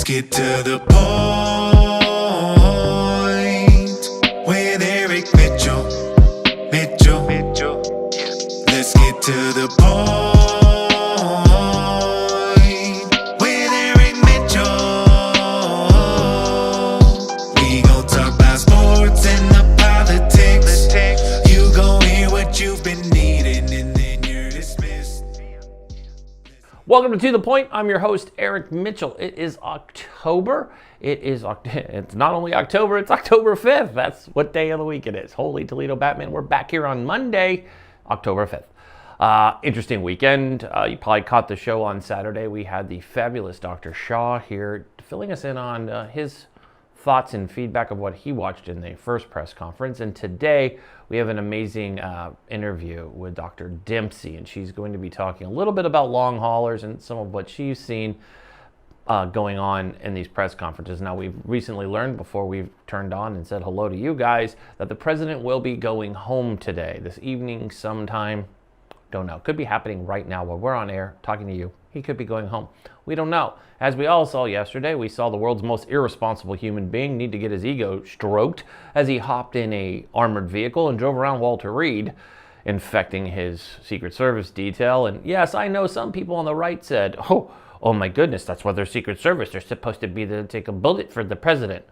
get to the point with Eric Mitchell. Let's get to the point with Eric Mitchell. We gon' talk about sports and the politics. You gon' hear what you've been needing and then you're dismissed. Welcome to The Point. I'm your host, Eric Mitchell. It is October. It's not only October, it's October 5th. That's what day of the week it is. Holy Toledo Batman. We're back here on Monday, October 5th. Interesting weekend. You probably caught the show on Saturday. We had the fabulous Dr. Shaw here filling us in on his thoughts and feedback of what he watched in the first press conference. And today we have an amazing interview with Dr. Dempsey, and she's going to be talking a little bit about long haulers and some of what she's seen going on in these press conferences. Now, we've recently learned before we've turned on and said hello to you guys that the president will be going home today, this evening sometime. Don't know. Could be happening right now while we're on air talking to you. He could be going home. We don't know. As we all saw yesterday, we saw the world's most irresponsible human being need to get his ego stroked as he hopped in a armored vehicle and drove around Walter Reed, infecting his Secret Service detail. And yes, I know some people on the right said, oh my goodness, that's why they're Secret Service. They're supposed to be there to take a bullet for the president.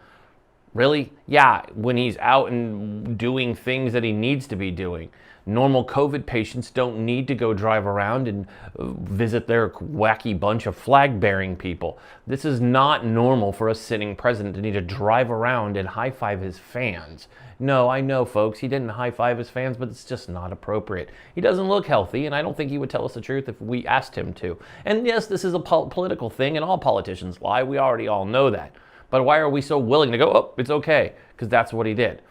Really? Yeah, when he's out and doing things that he needs to be doing. Normal COVID patients don't need to go drive around and visit their wacky bunch of flag-bearing people. This is not normal for a sitting president to need to drive around and high-five his fans. No, I know, folks, he didn't high-five his fans, but it's just not appropriate. He doesn't look healthy, and I don't think he would tell us the truth if we asked him to. And yes, this is a political thing, and all politicians lie. We already all know that. But why are we so willing to go, oh, it's okay, because that's what he did.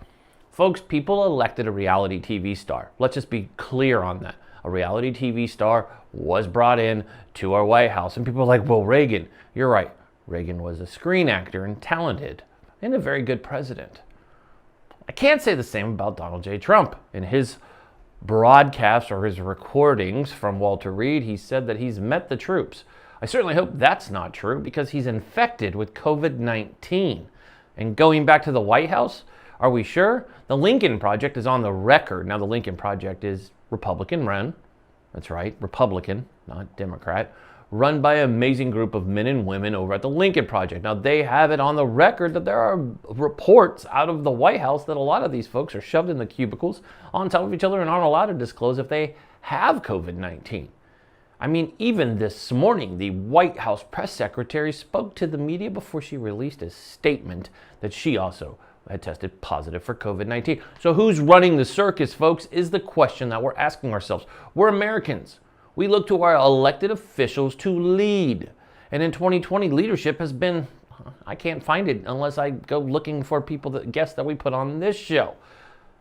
Folks, people elected a reality TV star. Let's just be clear on that. A reality TV star was brought in to our White House. And people are like, well, Reagan, you're right. Reagan was a screen actor and talented and a very good president. I can't say the same about Donald J. Trump. In his broadcasts or his recordings from Walter Reed, he said that he's met the troops. I certainly hope that's not true because he's infected with COVID-19. And going back to the White House, are we sure? The Lincoln Project is on the record. Now, the Lincoln Project is Republican run. That's right, Republican, not Democrat. Run by an amazing group of men and women over at the Lincoln Project. Now, they have it on the record that there are reports out of the White House that a lot of these folks are shoved in the cubicles on top of each other and aren't allowed to disclose if they have COVID-19. I mean, even this morning, the White House press secretary spoke to the media before she released a statement that she also had tested positive for COVID-19. So who's running the circus, folks, is the question that we're asking ourselves. We're Americans. We look to our elected officials to lead. And in 2020, leadership has been, I can't find it unless I go looking for guests that we put on this show.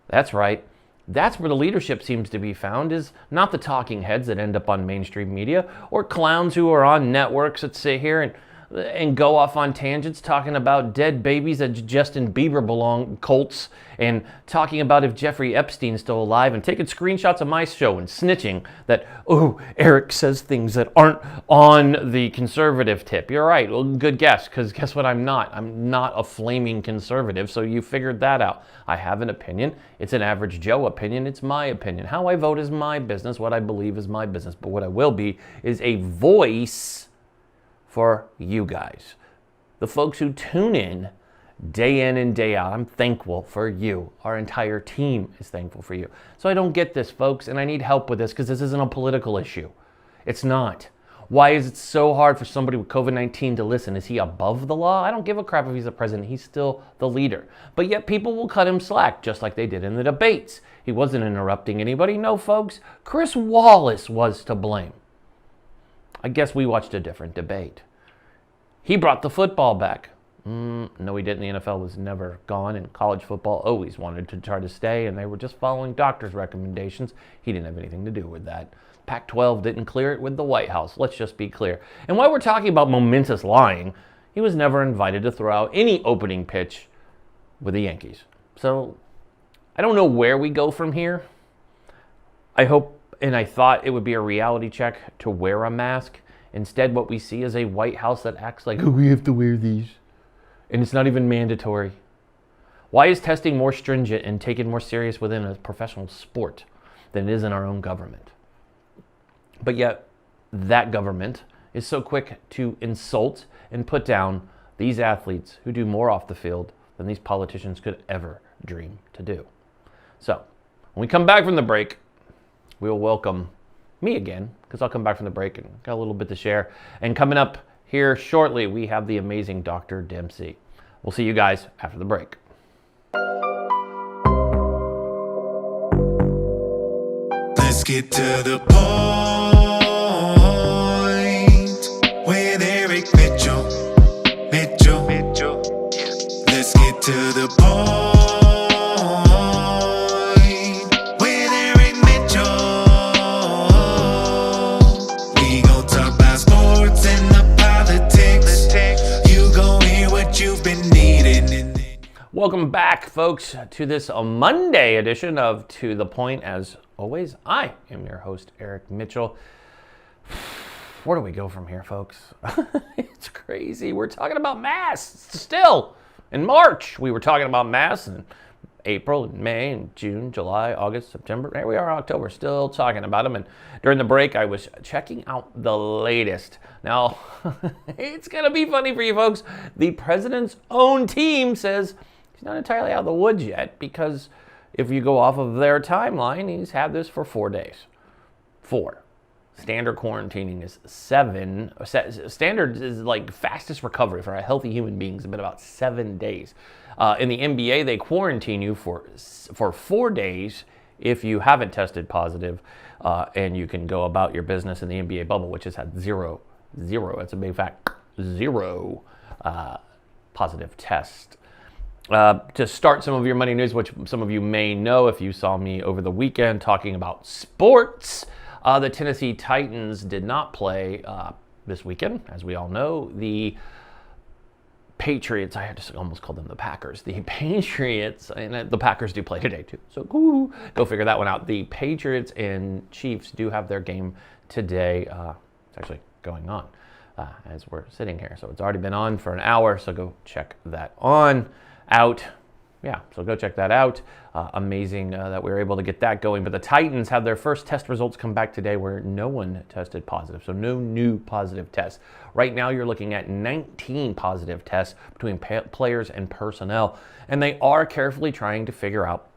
That's right. That's where the leadership seems to be found, is not the talking heads that end up on mainstream media or clowns who are on networks that sit here and go off on tangents talking about dead babies that Justin Bieber cults and talking about if Jeffrey Epstein's still alive and taking screenshots of my show and snitching that, oh, Eric says things that aren't on the conservative tip. You're right. Well, good guess, because guess what? I'm not a flaming conservative, so you figured that out. I have an opinion. It's an average Joe opinion. It's my opinion. How I vote is my business. What I believe is my business. But what I will be is a voice for you guys, the folks who tune in day in and day out. I'm thankful for you. Our entire team is thankful for you. So I don't get this, folks, and I need help with this because this isn't a political issue. It's not. Why is it so hard for somebody with COVID-19 to listen? Is he above the law? I don't give a crap if he's the president. He's still the leader. But yet people will cut him slack, just like they did in the debates. He wasn't interrupting anybody. No, folks. Chris Wallace was to blame. I guess we watched a different debate. He brought the football back. No, he didn't. The NFL was never gone, and college football always wanted to try to stay, and they were just following doctors' recommendations. He didn't have anything to do with that. Pac-12 didn't clear it with the White House. Let's just be clear. And while we're talking about momentous lying, he was never invited to throw out any opening pitch with the Yankees. So I don't know where we go from here. I hope, and I thought it would be a reality check to wear a mask Instead, what we see is a White House that acts like, oh, we have to wear these. And it's not even mandatory. Why is testing more stringent and taken more serious within a professional sport than it is in our own government? But yet, that government is so quick to insult and put down these athletes who do more off the field than these politicians could ever dream to do. So, when we come back from the break, we will welcome me again, because I'll come back from the break and got a little bit to share. And coming up here shortly, we have the amazing Dr. Dempsey. We'll see you guys after the break. Let's get to the point with Eric Mitchell. Let's get to the point with Eric Mitchell. We gon' talk about sports and the politics. You gon' hear what you've been needing. Welcome back, folks, to this Monday edition of To The Point. As always, I am your host, Eric Mitchell. Where do we go from here, folks? It's crazy. We're talking about masks still. In March, we were talking about masks in April, and May, and June, July, August, September. Here we are in October, still talking about them. And during the break, I was checking out the latest. Now, it's going to be funny for you folks. The president's own team says he's not entirely out of the woods yet, because if you go off of their timeline, he's had this for 4 days. 4. Standard quarantining is 7. Standard is like fastest recovery for a healthy human being has been about 7 days. In the NBA, they quarantine you for 4 days if you haven't tested positive, and you can go about your business in the NBA bubble, which has had zero. That's a big fact. 0 positive test. To start some of your money news, which some of you may know if you saw me over the weekend talking about sports, the Tennessee Titans did not play this weekend. As we all know, the Patriots, I just almost called them the Packers. The Patriots, and the Packers do play today too, so go figure that one out. The Patriots and Chiefs do have their game today. It's actually going on as we're sitting here, so it's already been on for an hour, so go check that out. Yeah, so go check that out. Amazing that we were able to get that going. But the Titans have their first test results come back today where no one tested positive. So no new positive tests. Right now you're looking at 19 positive tests between players and personnel. And they are carefully trying to figure out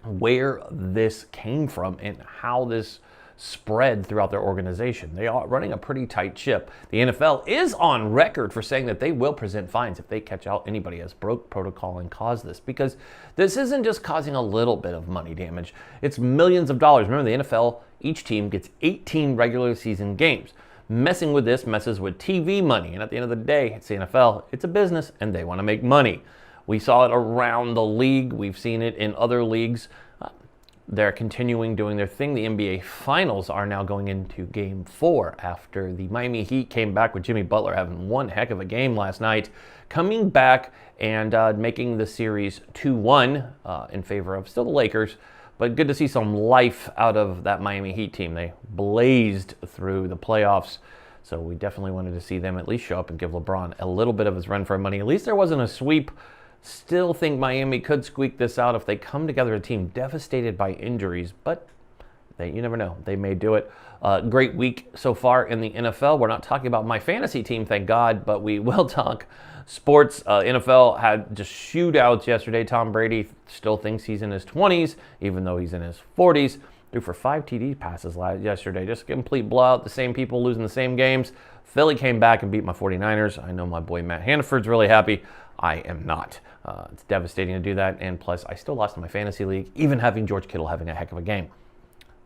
where this came from and how this spread throughout their organization. They are running a pretty tight ship. The NFL is on record for saying that they will present fines if they catch out anybody as broke protocol and cause this, because this isn't just causing a little bit of money damage. It's millions of dollars. Remember, the NFL, each team gets 18 regular season games. Messing with this messes with TV money, and at the end of the day, it's the NFL. It's a business, and they want to make money. We saw it around the league. We've seen it in other leagues. They're continuing doing their thing. The NBA Finals are now going into Game 4 after the Miami Heat came back with Jimmy Butler having one heck of a game last night, coming back and making the series 2-1 in favor of still the Lakers. But good to see some life out of that Miami Heat team. They blazed through the playoffs, so we definitely wanted to see them at least show up and give LeBron a little bit of his run for money. At least there wasn't a sweep. Still think Miami could squeak this out if they come together, a team devastated by injuries, but you never know. They may do it. Great week so far in the NFL. We're not talking about my fantasy team, thank God, but we will talk sports. NFL had just shootouts yesterday. Tom Brady still thinks he's in his 20s, even though he's in his 40s. Threw for 5 TD passes yesterday. Just a complete blowout. The same people losing the same games. Philly came back and beat my 49ers. I know my boy Matt Hannaford's really happy. I am not. It's devastating to do that, and plus I still lost in my fantasy league, even having George Kittle having a heck of a game.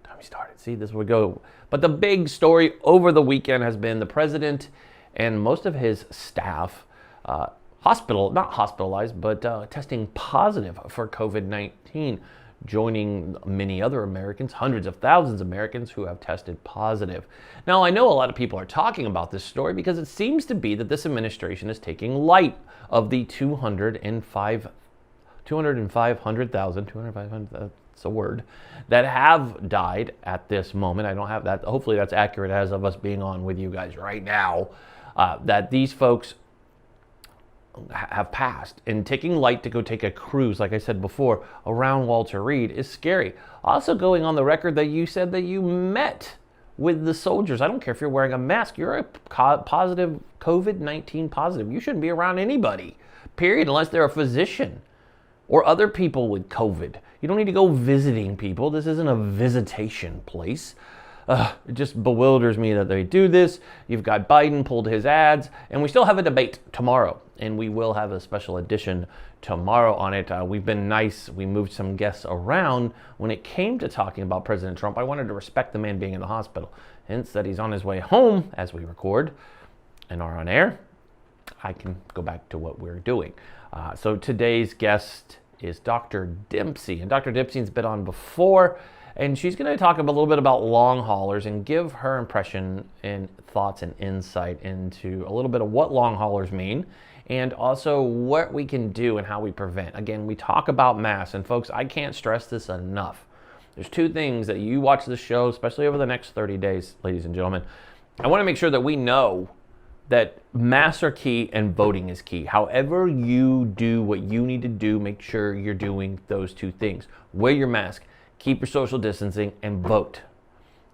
Time he started. See, this would go. But the big story over the weekend has been the president and most of his staff not hospitalized, but testing positive for COVID-19, joining many other Americans, hundreds of thousands of Americans who have tested positive. Now, I know a lot of people are talking about this story because it seems to be that this administration is taking light of the 205,000, it's a word, that have died at this moment. I don't have that. Hopefully that's accurate as of us being on with you guys right now, that these folks have passed. And taking light to go take a cruise, like I said before, around Walter Reed is scary. Also going on the record that you said that you met with the soldiers. I don't care if you're wearing a mask. You're a positive, COVID-19 positive. You shouldn't be around anybody, period, unless they're a physician or other people with COVID. You don't need to go visiting people. This isn't a visitation place. It just bewilders me that they do this. You've got Biden pulled his ads, and we still have a debate tomorrow, and we will have a special edition tomorrow on it. We've been nice. We moved some guests around. When it came to talking about President Trump, I wanted to respect the man being in the hospital. Hence that he's on his way home as we record and are on air. I can go back to what we're doing. So today's guest is Dr. Dempsey, and Dr. Dempsey's been on before. And she's going to talk a little bit about long haulers and give her impression and thoughts and insight into a little bit of what long haulers mean and also what we can do and how we prevent. Again, we talk about masks, and folks, I can't stress this enough. There's two things that you watch this show, especially over the next 30 days, ladies and gentlemen. I want to make sure that we know that masks are key and voting is key. However you do what you need to do, make sure you're doing those two things. Wear your mask. Keep your social distancing, and vote.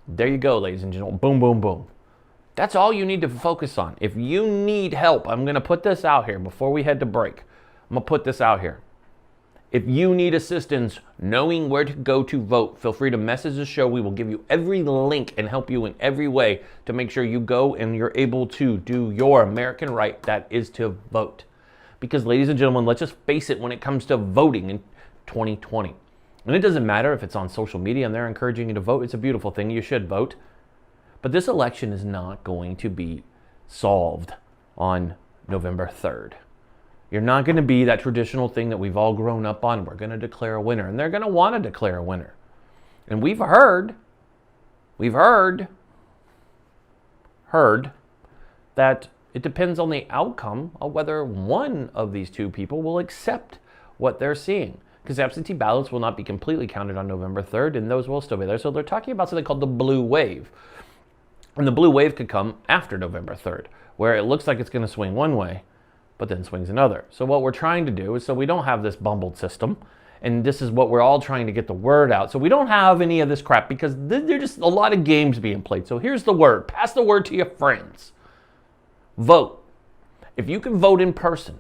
There you go, ladies and gentlemen. Boom, boom, boom. That's all you need to focus on. If you need help, I'm going to put this out here before we head to break. I'm going to put this out here. If you need assistance knowing where to go to vote, feel free to message the show. We will give you every link and help you in every way to make sure you go and you're able to do your American right, that is to vote. Because, ladies and gentlemen, let's just face it, when it comes to voting in 2020, and it doesn't matter if it's on social media and they're encouraging you to vote. It's a beautiful thing. You should vote. But this election is not going to be solved on November 3rd. You're not going to be that traditional thing that we've all grown up on. We're going to declare a winner. And they're going to want to declare a winner. And we've heard that it depends on the outcome of whether one of these two people will accept what they're seeing. Because absentee ballots will not be completely counted on November 3rd, and those will still be there. So they're talking about something called the blue wave. And the blue wave could come after November 3rd, where it looks like it's going to swing one way, but then swings another. So what we're trying to do is, so we don't have this bumbled system, and this is what we're all trying to get the word out. So we don't have any of this crap, because there's just a lot of games being played. So here's the word. Pass the word to your friends. Vote. If you can vote in person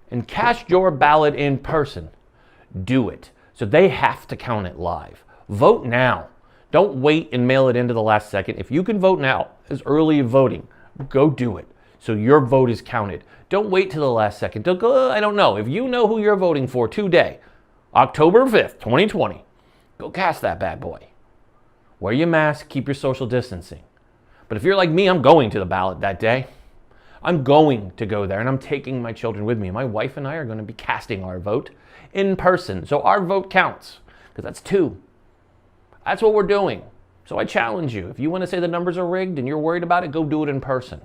and cast your ballot in person, do it. So they have to count it live. Vote now. Don't wait and mail it into the last second. If you can vote now, as early as voting, go do it. So your vote is counted. Don't wait till the last second. Don't go, I don't know. If you know who you're voting for today, October 5th, 2020, go cast that bad boy. Wear your mask, keep your social distancing. But if you're like me, I'm going to the ballot that day. I'm going to go there, and I'm taking my children with me. My wife and I are going to be casting our vote in person. So our vote counts, because that's 2. That's what we're doing. So I challenge you. If you want to say the numbers are rigged and you're worried about it, go do it in person.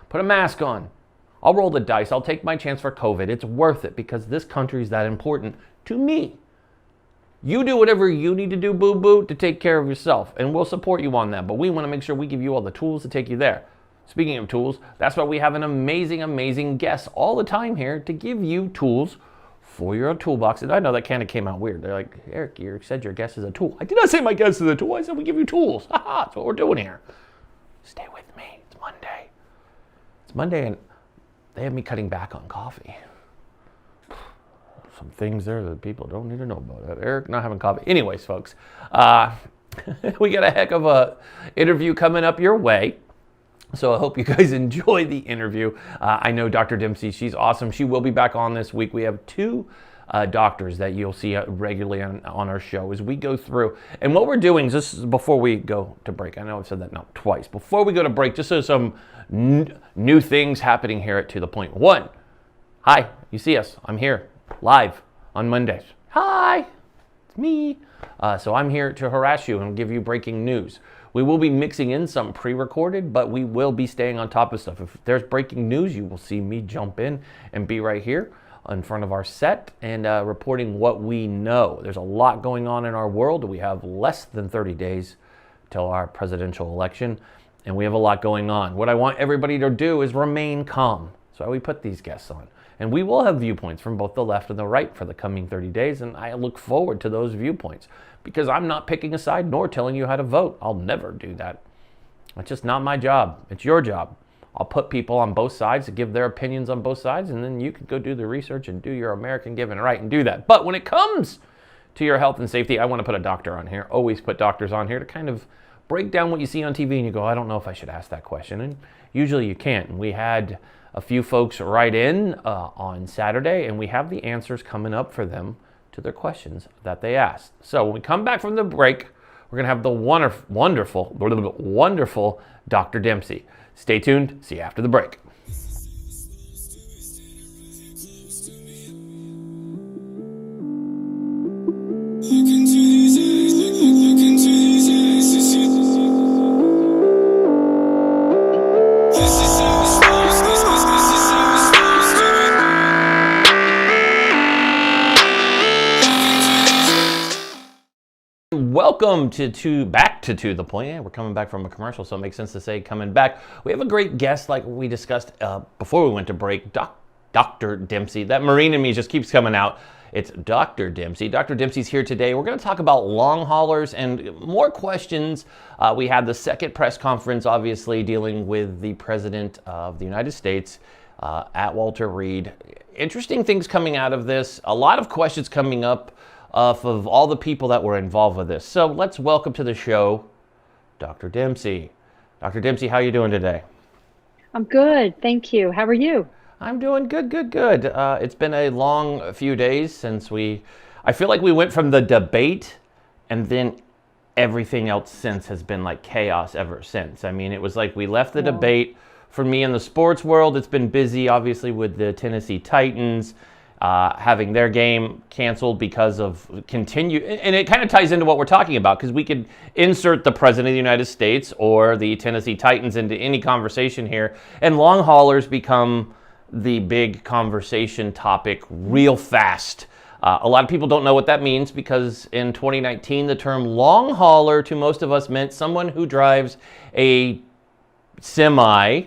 Put a mask on. I'll roll the dice. I'll take my chance for COVID. It's worth it, because this country is that important to me. You do whatever you need to do, boo-boo, to take care of yourself, and we'll support you on that. But we want to make sure we give you all the tools to take you there. Speaking of tools, that's why we have an amazing, amazing guest all the time here to give you tools for your toolbox. And I know that kind of came out weird. They're like, Eric, you said your guest is a tool. I did not say my guest is a tool. I said we give you tools. That's what we're doing here. Stay with me. It's Monday. It's Monday, and they have me cutting back on coffee. Some things there that people don't need to know about. Eric not having coffee. Anyways, folks, we got a heck of a interview coming up your way. So I hope you guys enjoy the interview. I know Dr. Dempsey, she's awesome. She will be back on this week. We have 2 doctors that you'll see regularly on our show as we go through. And what we're doing is, this is before we go to break. I know I've said that now twice. Before we go to break, just so some new things happening here at To The Point. 1, hi, you see us. I'm here live on Mondays. Hi, it's me. So I'm here to harass you and give you breaking news. We will be mixing in some pre-recorded, but we will be staying on top of stuff. If there's breaking news, you will see me jump in and be right here. in front of our set and reporting what we know. There's a lot going on in our world. We have less than 30 days till our presidential election, and we have a lot going on. What I want everybody to do is remain calm. So we put these guests on. And we will have viewpoints from both the left and the right for the coming 30 days, and I look forward to those viewpoints because I'm not picking a side nor telling you how to vote. I'll never do that. It's just not my job. It's your job. I'll put people on both sides to give their opinions on both sides, and then you can go do the research and do your American given right and do that. But when it comes to your health and safety, I want to put a doctor on here. Always put doctors on here to kind of break down what you see on TV and you go, I don't know if I should ask that question. And usually you can't. And we had a few folks write in on Saturday, and we have the answers coming up for them to their questions that they asked. So when we come back from the break, we're going to have the wonderful Dr. Dempsey. Stay tuned. See you after the break. Welcome back to the Point. Yeah, we're coming back from a commercial, so it makes sense to say coming back. We have a great guest, like we discussed before we went to break, Dr. Dempsey. That Marine in me just keeps coming out. It's Dr. Dempsey. Dr. Dempsey's here today. We're going to talk about long haulers and more questions. We had the second press conference, obviously, dealing with the President of the United States at Walter Reed. Interesting things coming out of this. A lot of questions coming up of all the people that were involved with this. So let's welcome to the show, Dr. Dempsey. Dr. Dempsey, how are you doing today? I'm good, thank you. How are you? I'm doing good. It's been a long few days since I feel like we went from the debate and then everything else since has been like chaos ever since. I mean, it was like we left the debate. For me in the sports world, it's been busy, obviously, with the Tennessee Titans having their game canceled because of and it kind of ties into what we're talking about, because we could insert the President of the United States or the Tennessee Titans into any conversation here, and long haulers become the big conversation topic real fast. A lot of people don't know what that means, because in 2019, the term long hauler to most of us meant someone who drives a semi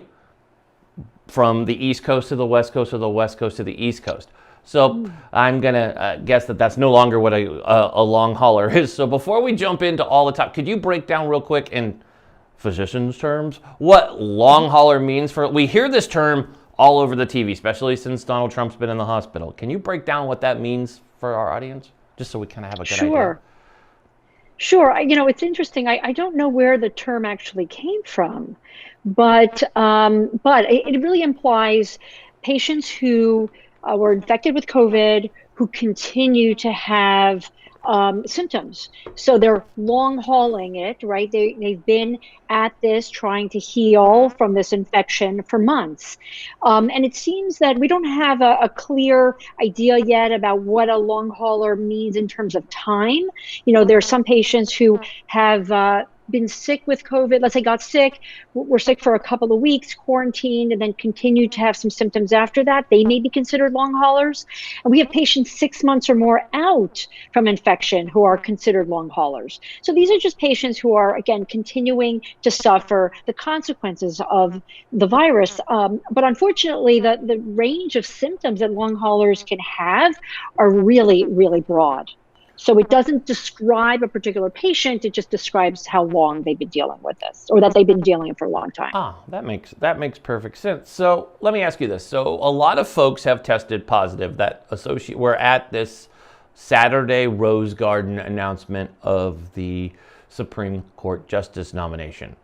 from the East Coast to the West Coast or the West Coast to the East Coast. So I'm going to guess that that's no longer what a long hauler is. So before we jump into all the top, could you break down real quick in physicians' terms what long hauler means? We hear this term all over the TV, especially since Donald Trump's been in the hospital. Can you break down what that means for our audience, just so we kind of have a good idea? Sure. It's interesting. I don't know where the term actually came from, but it really implies patients who were infected with COVID, who continue to have symptoms. So they're long hauling it, right? They've been at this trying to heal from this infection for months. And it seems that we don't have a clear idea yet about what a long hauler means in terms of time. There are some patients who have been sick with COVID, let's say got sick, were sick for a couple of weeks, quarantined, and then continued to have some symptoms after that. They may be considered long haulers. And we have patients 6 months or more out from infection who are considered long haulers. So these are just patients who are, again, continuing to suffer the consequences of the virus. But unfortunately, the range of symptoms that long haulers can have are really, really broad. So it doesn't describe a particular patient, it just describes how long they've been dealing with this, or that they've been dealing with for a long time. That makes perfect sense. So let me ask you this. So a lot of folks have tested positive that were at this Saturday Rose Garden announcement of the Supreme Court Justice nomination.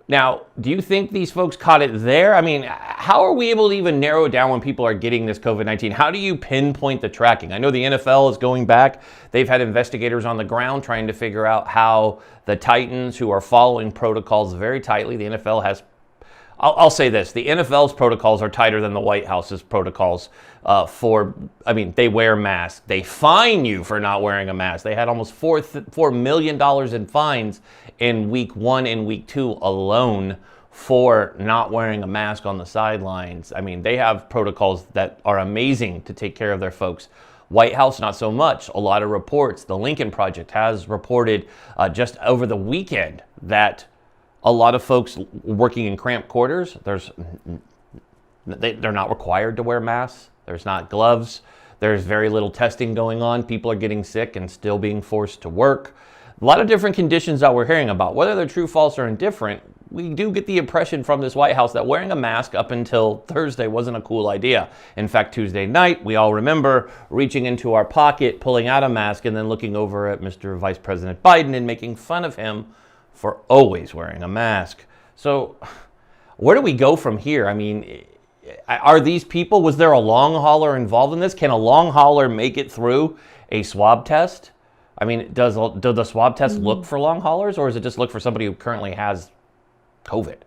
Now, do you think these folks caught it there? I mean, how are we able to even narrow it down when people are getting this COVID-19? How do you pinpoint the tracking? I know the NFL is going back. They've had investigators on the ground trying to figure out how the Titans, who are following protocols very tightly, the NFL has, I'll say this, the NFL's protocols are tighter than the White House's protocols they wear masks. They fine you for not wearing a mask. They had almost $4 million in fines in week 1 and week 2 alone for not wearing a mask on the sidelines. I mean, they have protocols that are amazing to take care of their folks. White House, not so much. A lot of reports. The Lincoln Project has reported just over the weekend that a lot of folks working in cramped quarters, they're not required to wear masks. There's not gloves. There's very little testing going on. People are getting sick and still being forced to work. A lot of different conditions that we're hearing about. Whether they're true, false, or indifferent, we do get the impression from this White House that wearing a mask up until Thursday wasn't a cool idea. In fact, Tuesday night, we all remember reaching into our pocket, pulling out a mask, and then looking over at Mr. Vice President Biden and making fun of him for always wearing a mask. So where do we go from here? I mean, are these people, was there a long hauler involved in this? Can a long hauler make it through a swab test? I mean, does the swab test look for long haulers, or does it just look for somebody who currently has COVID?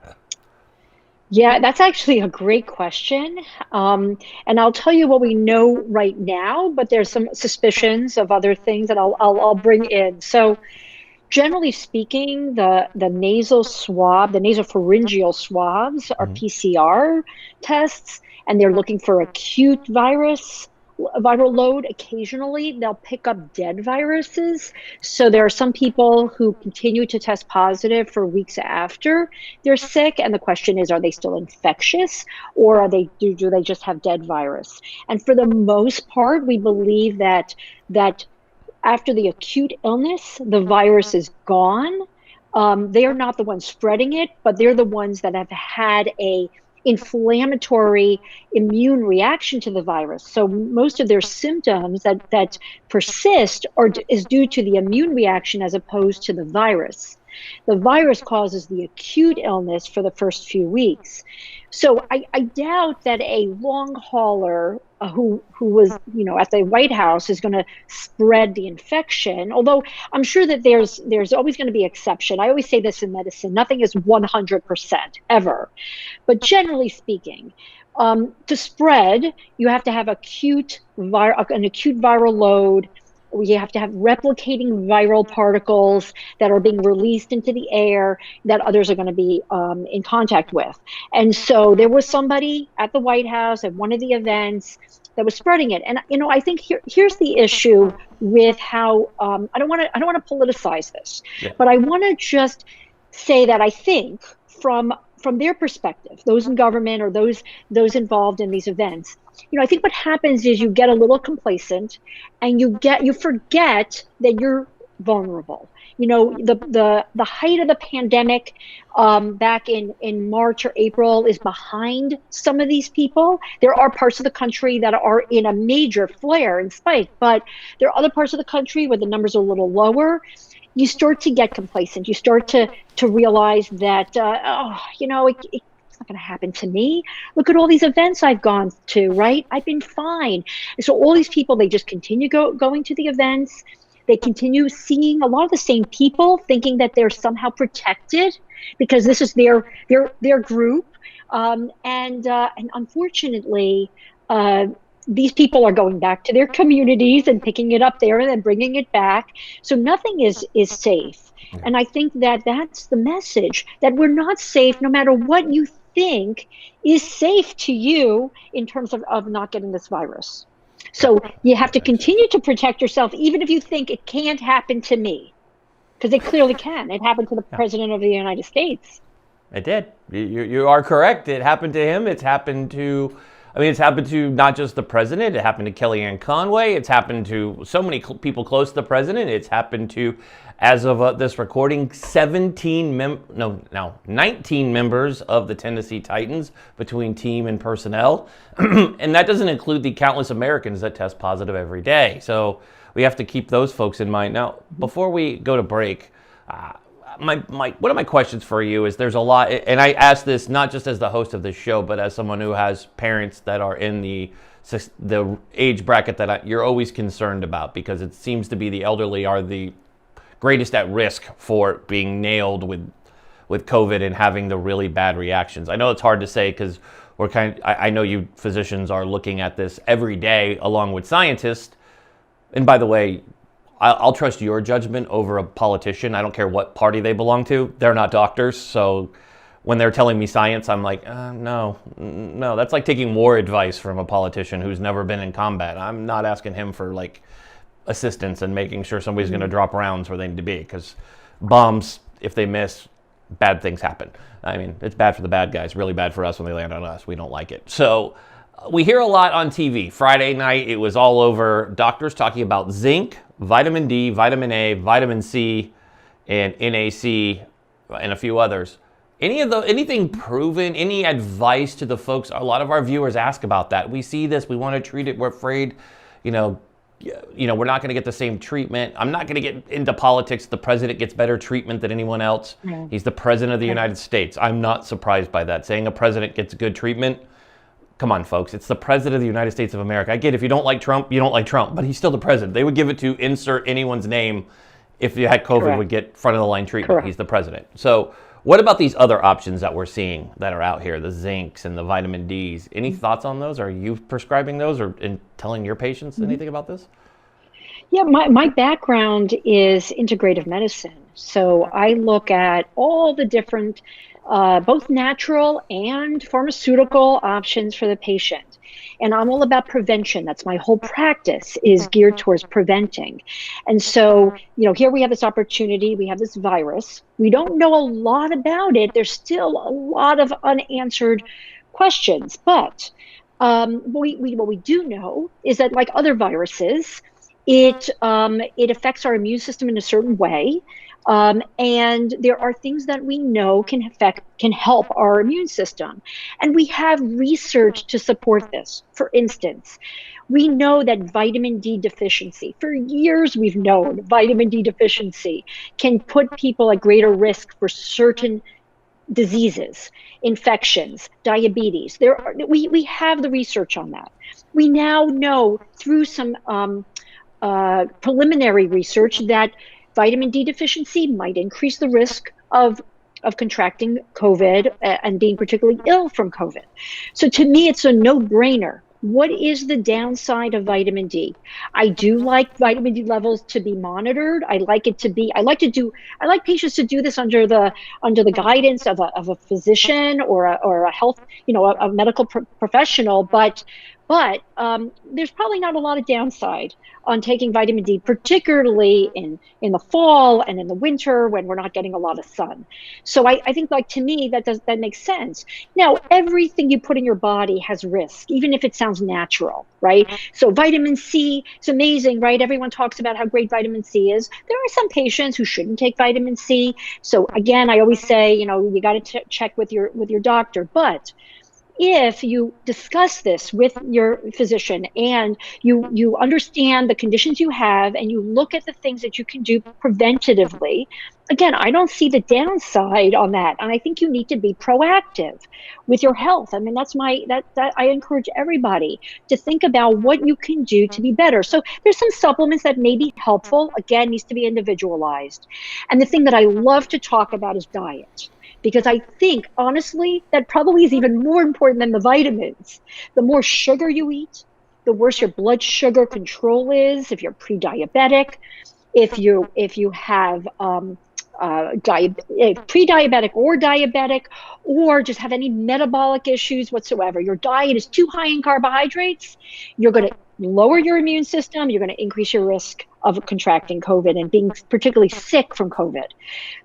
Yeah, that's actually a great question. And I'll tell you what we know right now, but there's some suspicions of other things that I'll bring in. So generally speaking, the nasal swab, the nasopharyngeal swabs are PCR tests, and they're looking for acute viral load. Occasionally, they'll pick up dead viruses. So there are some people who continue to test positive for weeks after they're sick, and the question is, are they still infectious, or do they just have dead virus? And for the most part, we believe that after the acute illness, the virus is gone. They are not the ones spreading it, but they're the ones that have had a inflammatory immune reaction to the virus. So most of their symptoms that persist is due to the immune reaction as opposed to the virus. The virus causes the acute illness for the first few weeks. So I doubt that a long hauler who was, at the White House is going to spread the infection, although I'm sure that there's always going to be exception. I always say this in medicine, nothing is 100% ever. But generally speaking, to spread, you have to have an acute viral load. You have to have replicating viral particles that are being released into the air that others are going to be in contact with. And so there was somebody at the White House at one of the events that was spreading it. And I think here's the issue with how I don't want to politicize this, but I want to just say that I think from their perspective, those in government or those involved in these events, I think what happens is you get a little complacent and you forget that you're vulnerable. The height of the pandemic back in March or April is behind some of these people. There are parts of the country that are in a major flare and spike, but there are other parts of the country where the numbers are a little lower. You start to get complacent. You start to realize that, it's not going to happen to me. Look at all these events I've gone to, right? I've been fine. And so all these people, they just continue going to the events. They continue seeing a lot of the same people, thinking that they're somehow protected because this is their group. And unfortunately, these people are going back to their communities and picking it up there and then bringing it back. So nothing is safe. And I think that that's the message, that we're not safe no matter what you think is safe to you in terms of not getting this virus. So you have to continue to protect yourself, even if you think it can't happen to me, because it clearly can. It happened to the President of the United States. It did. You are correct. It happened to him. It's happened to not just the president. It happened to Kellyanne Conway. It's happened to so many people close to the president. It's happened to, as of this recording, 19 members of the Tennessee Titans between team and personnel. And that doesn't include the countless Americans that test positive every day. So we have to keep those folks in mind. Now, before we go to break, one of my questions for you is, there's a lot, and I ask this not just as the host of this show, but as someone who has parents that are in the age bracket that you're always concerned about, because it seems to be the elderly are the greatest at risk for being nailed with COVID and having the really bad reactions. I know it's hard to say because I know you physicians are looking at this every day along with scientists. And by the way, I'll trust your judgment over a politician. I don't care what party they belong to. They're not doctors, so when they're telling me science, I'm like, no, that's like taking war advice from a politician who's never been in combat. I'm not asking him for like assistance and making sure somebody's going to drop rounds where they need to be, because bombs, if they miss, bad things happen. I mean, it's bad for the bad guys, really bad for us when they land on us. We don't like it. So we hear a lot on TV. Friday night, it was all over. Doctors talking about zinc, vitamin D, vitamin A, vitamin C, and NAC, and a few others. Anything proven? Any advice to the folks? A lot of our viewers ask about that. We see this. We want to treat it. We're afraid, we're not going to get the same treatment. I'm not going to get into politics. The president gets better treatment than anyone else. Yeah. He's the president of the United States. I'm not surprised by that. Saying a president gets good treatment. Come on, folks. It's the president of the United States of America. I get if you don't like Trump, you don't like Trump, but he's still the president. They would give it to insert anyone's name if you had COVID. Correct. Would get front of the line treatment. Correct. He's the president. So what about these other options that we're seeing that are out here, the zincs and the vitamin Ds? Any thoughts on those? Are you prescribing those or telling your patients anything about this? Yeah, my background is integrative medicine. So I look at all the different, both natural and pharmaceutical options for the patient. And I'm all about prevention. That's my whole practice, is geared towards preventing. And so, here we have this opportunity. We have this virus. We don't know a lot about it. There's still a lot of unanswered questions. But what we do know is that, like other viruses, it affects our immune system in a certain way. And there are things that we know can help our immune system. And we have research to support this. For instance, we know that vitamin D deficiency, for years we've known vitamin D deficiency can put people at greater risk for certain diseases, infections, diabetes. We have the research on that. We now know through some preliminary research that vitamin D deficiency might increase the risk of contracting COVID and being particularly ill from COVID. So to me, it's a no-brainer. What is the downside of vitamin D? I do like vitamin D levels to be monitored. I like patients to do this under the guidance of a physician or a health, a medical professional. But there's probably not a lot of downside on taking vitamin D, particularly in the fall and in the winter when we're not getting a lot of sun. So I think, to me, that makes sense. Now, everything you put in your body has risk, even if it sounds natural, right? So vitamin C is amazing, right? Everyone talks about how great vitamin C is. There are some patients who shouldn't take vitamin C. So again, I always say, you got to check with your doctor. But if you discuss this with your physician and you understand the conditions you have and you look at the things that you can do preventatively, again, I don't see the downside on that. And I think you need to be proactive with your health. I mean, that I encourage everybody to think about what you can do to be better. So there's some supplements that may be helpful. Again, needs to be individualized. And the thing that I love to talk about is diet. Because I think, honestly, that probably is even more important than the vitamins. The more sugar you eat, the worse your blood sugar control is. If you're pre-diabetic, if you have pre-diabetic or diabetic, or just have any metabolic issues whatsoever, your diet is too high in carbohydrates, you're going to lower your immune system, you're going to increase your risk of contracting COVID and being particularly sick from COVID.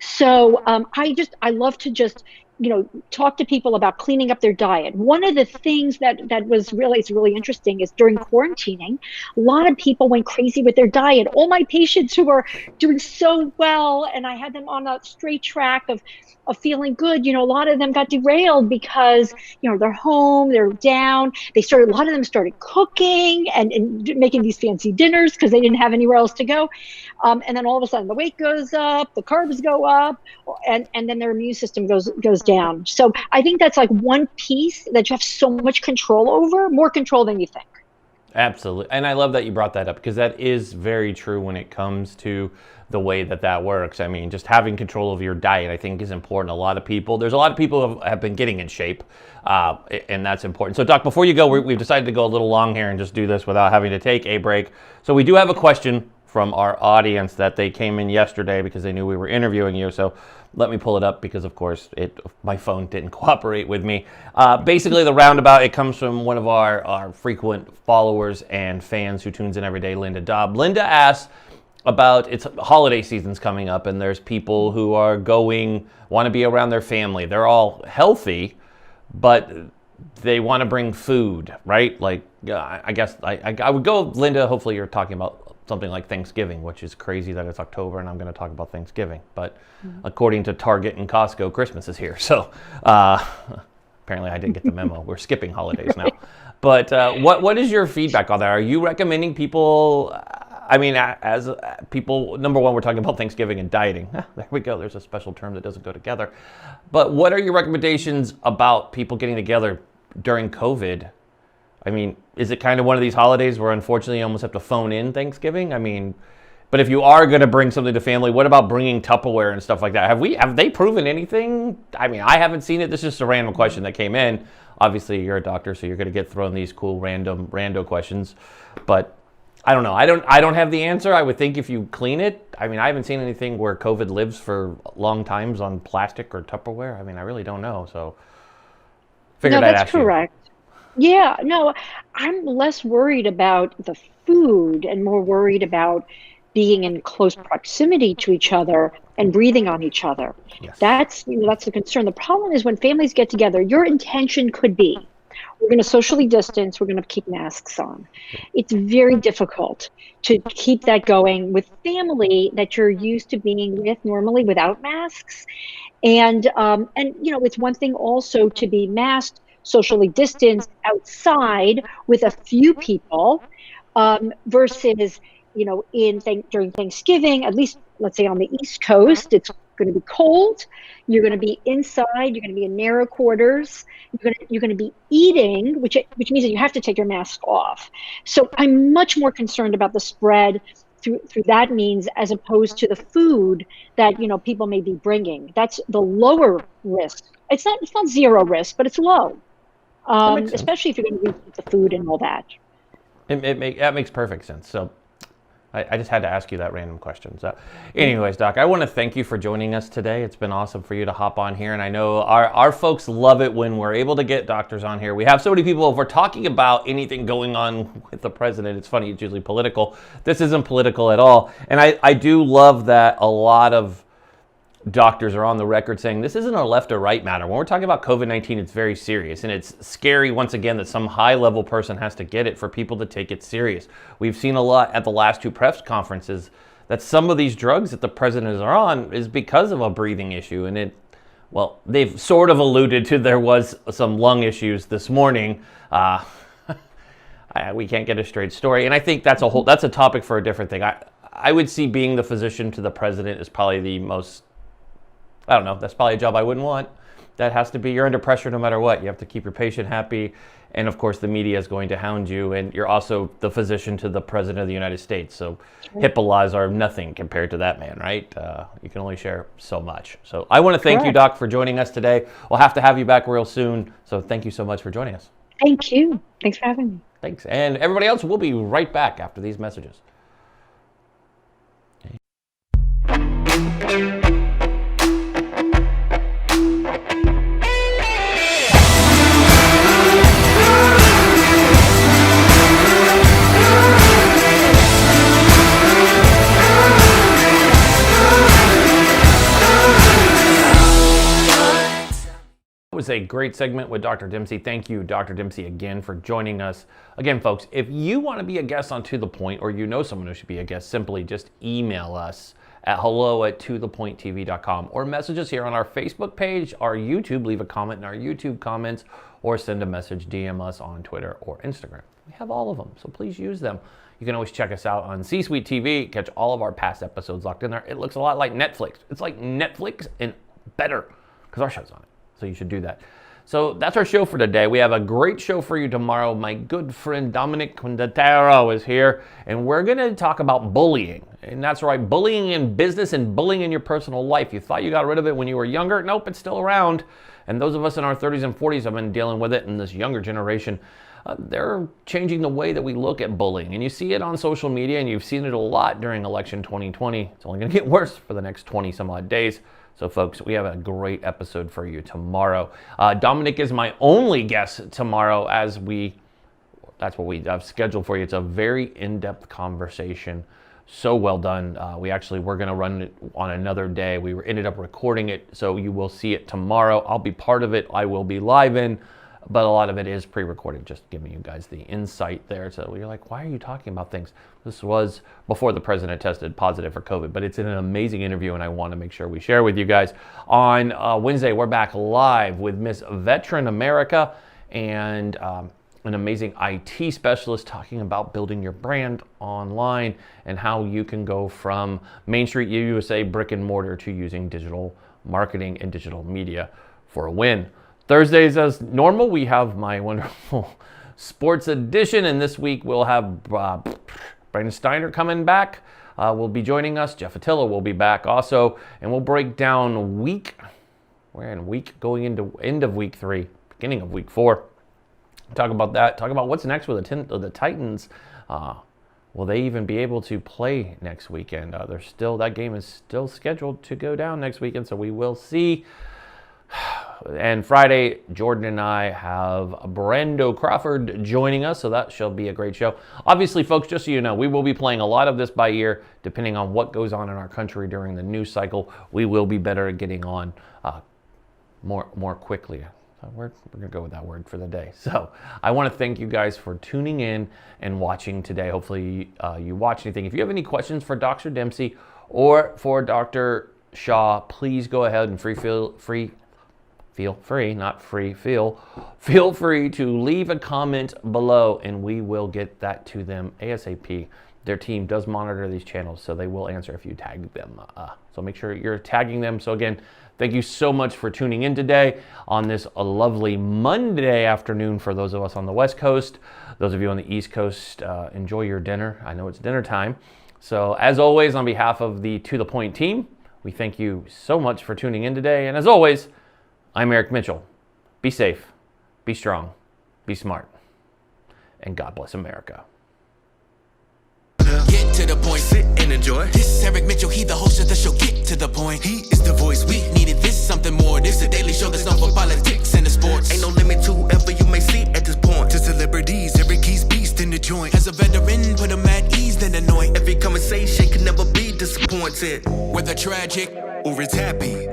So I love to just talk to people about cleaning up their diet. One of the things that was really interesting is during quarantining, a lot of people went crazy with their diet. All my patients who were doing so well, and I had them on a straight track of feeling good, a lot of them got derailed because, they're home, they're down. A lot of them started cooking and making these fancy dinners because they didn't have anywhere else to go. And then all of a sudden the weight goes up, the carbs go up, and then their immune system goes down. So I think that's like one piece that you have so much control over, more control than you think. Absolutely. And I love that you brought that up, because that is very true when it comes to the way that works. I mean, just having control of your diet, I think, is important. There's a lot of people who have been getting in shape, and that's important. So, Doc, before you go, we've decided to go a little long here and just do this without having to take a break. So we do have a question from our audience that they came in yesterday because they knew we were interviewing you. So Let me pull it up because, of course, my phone didn't cooperate with me. Basically, the roundabout, it comes from one of our frequent followers and fans who tunes in every day, Linda Dobb. Linda asks about, it's holiday season's coming up, and there's people who are want to be around their family. They're all healthy, but they want to bring food, right? Like, I guess I would go, Linda, hopefully you're talking about something like Thanksgiving, which is crazy that it's October and I'm going to talk about Thanksgiving. But according to Target and Costco, Christmas is here. So apparently I didn't get the memo. We're skipping holidays now. But what is your feedback on that? Are you recommending people, I mean, as people, number one, we're talking about Thanksgiving and dieting. There we go. There's a special term that doesn't go together. But what are your recommendations about people getting together during COVID? I mean, is it kind of one of these holidays where unfortunately you almost have to phone in Thanksgiving? I mean, but if you are going to bring something to family, what about bringing Tupperware and stuff like that? Have they proven anything? I mean, I haven't seen it. This is just a random question that came in. Obviously, you're a doctor, so you're going to get thrown these cool rando questions. But I don't know. I don't have the answer. I would think if you clean it. I mean, I haven't seen anything where COVID lives for long times on plastic or Tupperware. I mean, I really don't know. So figured I'd ask you. No, that's correct. Yeah, no, I'm less worried about the food and more worried about being in close proximity to each other and breathing on each other. Yes. That's the concern. The problem is when families get together, your intention could be, we're going to socially distance, we're going to keep masks on. It's very difficult to keep that going with family that you're used to being with normally without masks. And it's one thing also to be masked, socially distanced outside with a few people versus, during Thanksgiving, at least let's say on the East Coast, it's going to be cold. You're going to be inside. You're going to be in narrow quarters. You're going to be eating, which means that you have to take your mask off. So I'm much more concerned about the spread through that means as opposed to the food that people may be bringing. That's the lower risk. It's not zero risk, but it's low. Especially if you're going to eat the food and all that. That makes perfect sense. So I just had to ask you that random question. So anyways, Doc, I want to thank you for joining us today. It's been awesome for you to hop on here. And I know our folks love it when we're able to get doctors on here. We have so many people, if we're talking about anything going on with the president, it's funny, it's usually political. This isn't political at all. And I do love that a lot of doctors are on the record saying this isn't a left or right matter. When we're talking about COVID-19, it's very serious, and it's scary once again that some high-level person has to get it for people to take it serious. We've seen a lot at the last two press conferences that some of these drugs that the president is on is because of a breathing issue, and they've sort of alluded to there was some lung issues this morning. We can't get a straight story, and I think that's a topic for a different thing. I would see being the physician to the president is probably the most, I don't know, that's probably a job I wouldn't want. That has to be, you're under pressure no matter what. You have to keep your patient happy. And of course, the media is going to hound you. And you're also the physician to the president of the United States. So HIPAA laws are nothing compared to that man, right? You can only share so much. So I want to thank you, Doc, for joining us today. We'll have to have you back real soon. So thank you so much for joining us. Thank you. Thanks for having me. Thanks. And everybody else, we'll be right back after these messages. Was a great segment with Dr. Dempsey. Thank you, Dr. Dempsey, again for joining us. Again, folks, if you want to be a guest on To The Point, or you know someone who should be a guest, simply just email us at hello@tothepointtv.com or message us here on our Facebook page, our YouTube, leave a comment in our YouTube comments, or send a message, DM us on Twitter or Instagram. We have all of them, so please use them. You can always check us out on C-Suite TV, catch all of our past episodes locked in there. It looks a lot like Netflix. It's like Netflix and better because our show's on it. So you should do that. So that's our show for today. We have a great show for you tomorrow. My good friend Dominic Condotero is here, and we're going to talk about bullying. And that's right, bullying in business and bullying in your personal life. You thought you got rid of it when you were younger. Nope, it's still around. And those of us in our 30s and 40s have been dealing with it, and this younger generation, they're changing the way that we look at bullying. And you see it on social media, and you've seen it a lot during election 2020. It's only going to get worse for the next 20 some odd days. So folks, we have a great episode for you tomorrow. Dominic is my only guest tomorrow that's what we have scheduled for you. It's a very in-depth conversation. So well done. We were going to run it on another day. We ended up recording it, so you will see it tomorrow. I'll be part of it. I will be live in, but a lot of it is pre-recorded, just giving you guys the insight there. So you're like, why are you talking about things? This was before the president tested positive for COVID, but it's an amazing interview, and I want to make sure we share with you guys. On Wednesday, we're back live with Miss Veteran America and an amazing IT specialist talking about building your brand online and how you can go from Main Street USA brick and mortar to using digital marketing and digital media for a win. Thursdays, as normal, we have my wonderful sports edition, and this week we'll have Brandon Steiner coming back. Will be joining us. Jeff Attila will be back also, and we'll break down we're in week going into end of week 3, beginning of week 4. Talk about that. Talk about what's next with the Titans. Will they even be able to play next weekend? That game is still scheduled to go down next weekend, so we will see. And Friday, Jordan and I have Brando Crawford joining us, so that shall be a great show. Obviously, folks, just so you know, we will be playing a lot of this by ear, depending on what goes on in our country during the news cycle. We will be better at getting on more quickly. We're going to go with that word for the day. So I want to thank you guys for tuning in and watching today. Hopefully you watch anything. If you have any questions for Dr. Dempsey or for Dr. Shaw, please go ahead and feel free to leave a comment below, and we will get that to them ASAP. Their team does monitor these channels, so they will answer if you tag them. So make sure you're tagging them. So again, thank you so much for tuning in today on this lovely Monday afternoon for those of us on the West Coast. Those of you on the East Coast, enjoy your dinner. I know it's dinner time. So as always, on behalf of the To The Point team, we thank you so much for tuning in today. And as always, I'm Eric Mitchell. Be safe, be strong, be smart, and God bless America. Get to the point, sit and enjoy. This is Eric Mitchell, he the host of the show. Get to the point, he is the voice. We needed this, something more. This is a daily show that's known for politics and the sports. Ain't no limit to whoever you may see at this point. To celebrities, Eric he's beast in the joint. As a veteran, put him at ease, then annoy. Every conversation can never be disappointed. Whether tragic or it's happy,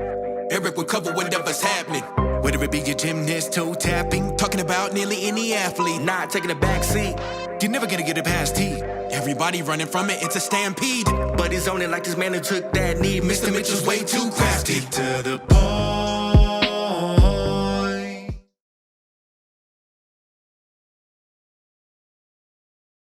Eric will cover whatever's happening. Whether it be your gymnast, toe tapping, talking about nearly any athlete, not taking a back seat. You're never gonna get it past T. Everybody running from it, it's a stampede. But he's on it like this man who took that knee. Mr. Mitchell's way too crafty. Get to the point.